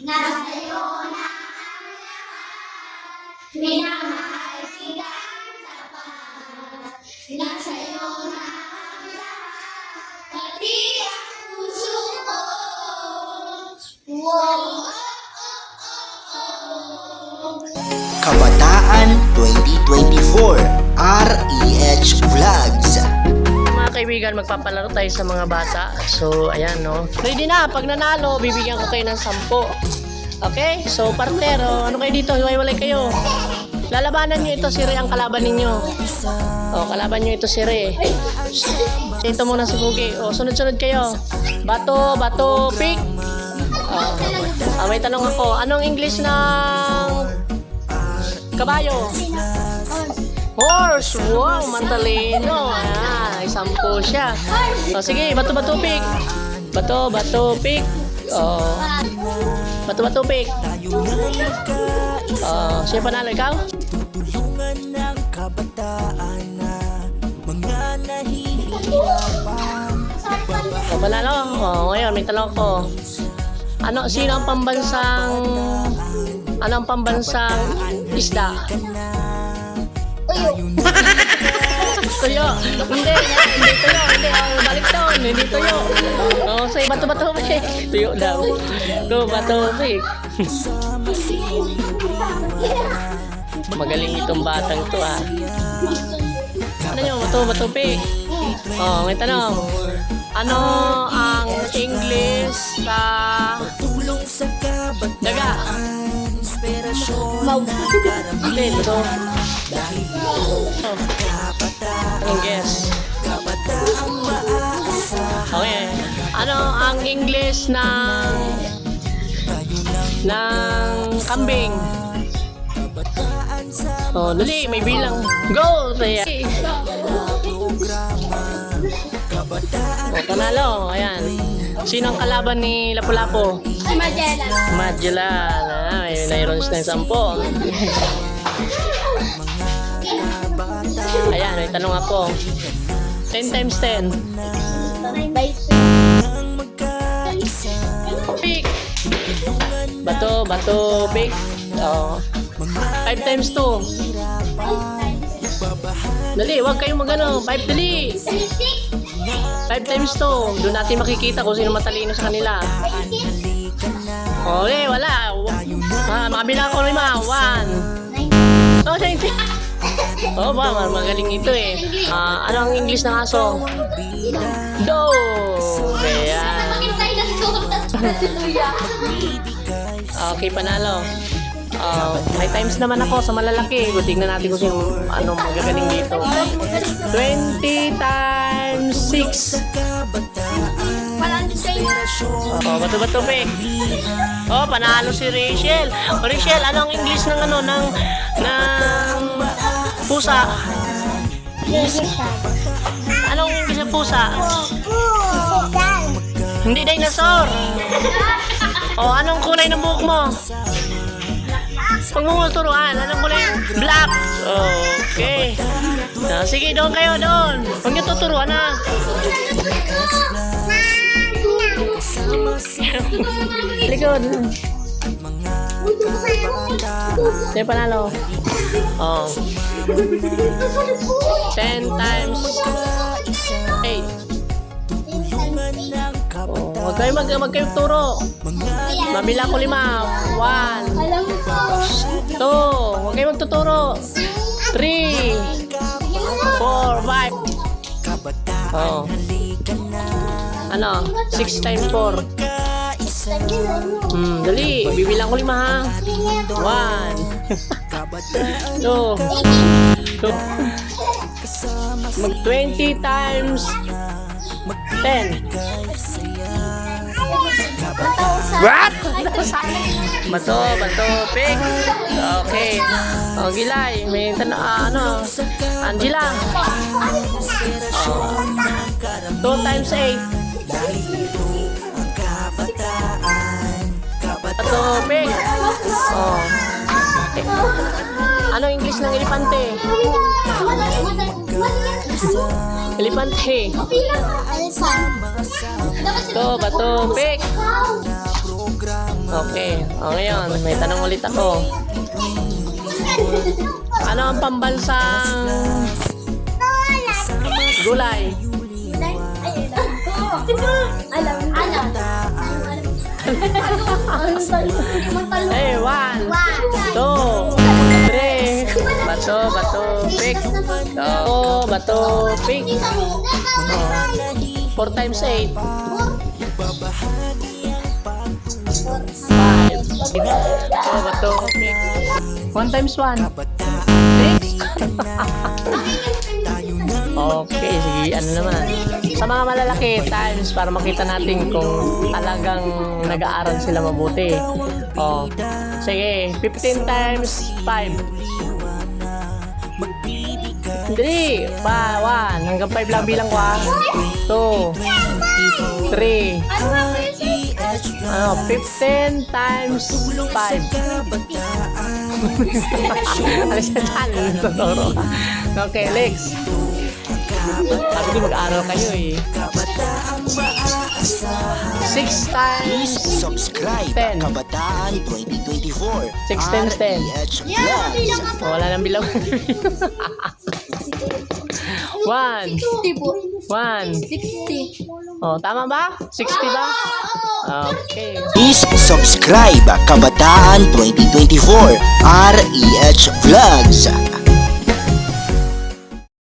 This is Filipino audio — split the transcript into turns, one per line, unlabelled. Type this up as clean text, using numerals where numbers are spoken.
Nasa'yo na ang lahat, minamahal kitang tapat. Nasa'yo na ang lahat, pati ang puso ko. Wow!
Kabataan 2024 REH Vlogs.
Mga kaibigan, magpapalaro tayo sa mga bata. So, ayan, no. Ready na. Pag nanalo, bibigyan ko kayo ng 10. Okay? So, partnero, ano kayo dito? Hiwalay kayo. Lalabanan nyo ito, si Ray ang kalaban ninyo. O, kalaban nyo ito si Ray. Ito muna si Pugi. O, sunod-sunod kayo. Bato, bato, pick. O, may tanong ako. Anong English ng kabayo? Horse! Wow, mantalino. Ay, 10 siya. O, sige, bato-bato pick. Bato-bato pick. O, bato-bato pick. O, siya panalo, ikaw?
Tutulungan ng kabataan na mga nahihirapan.
O, panalo. O, ngayon, may tanong ko. Sino ang pambansang isda? Tuyo. Hindi tuyo. Hindi, balik doon. Hindi tuyo. O, say, bato-bato pick. Tuyo daw. Go, bato pick. Magaling itong batang to, ah. Ano nyo, bato pick. O, may tanong. Ano ang English sa daga? Hindi, ito. Anong guess? Okay. Ano ang English ng kambing? Oh, dali, may bilang. Go! Kaya. O, panalo. Ayan. Sino ang kalaban ni Lapu-Lapu?
Si Magellan.
Magellan. May nairons na yung 10. Ayan, may tanong ako. 10 times 10. Pick. Bato, pick. Oh. 5 times 2. Dali, huwag kayong magano. 5 dali. 5 times 2. Doon natin makikita kung sino matalino sa kanila. Okay, wala. Makabilang ko 5. 1. Oh, 90. Oh, ba, magaling ito eh. Ano ang English ng aso? Do. Ayan. Okay, panalo. May times naman ako sa malalaki. Tignan natin kung sino magagaling dito. 20 times 6. Oh, bato-bato pe. Oh, panalo si Rachel. Oh, Rachel, ano ang English ng ng pusa? Anong English ng pusa? Hindi dinosaur. Oh, anong kulay ng buhok mo? Pag mo turuan, anong kulay? Black. Okay. Sige, doon kayo, doon. Huwag niyo tuturuan, ha? Likod. Sige, panalo. Oh. 10 times 8. Oh, huwag kayo turo. Mabila ko 5. 1. 2. Huwag kayo magtuturo. 3. 4. 5. Oh. 6 times 4. Dali. Bibilang ko 5, ha? 1. 2. Mag 20 times 10. What? Bato, pick. Okay. Oh, Gilay. May Angela. 2 times 8. Bato, pick. Oh. Ano English ng elepante? Elepante. Bato, pick. Okay. O ngayon, may tanong ulit ako. Ano ang pambansang gulay?
Alam.
Hey, 1, 2, 3. Bato, pick. Bato, pick. 4 times 8. 5. Bato, pick. 1 times 1. 6. Okay, sige, ano naman. Sa mga malalaki, times para makita natin kung talagang nag-aaral sila mabuti. Oh, sige, 15 times 5. 3, 1, hanggang 5 lang bilang ko ah. 2, 3. Ano, 15 times 5. Alis na dyan, totoro. Okay, Lex. Sabi di mag-aaral kayo eh. 6 times
Subscribe
10.
Kabataan 2024
6 times 10.
REH Vlogs.
Wala nang bilang. 1. 1.
60.
Oh, tama ba? 60 ba? Okay.
Please subscribe Kabataan 2024 REH Vlogs.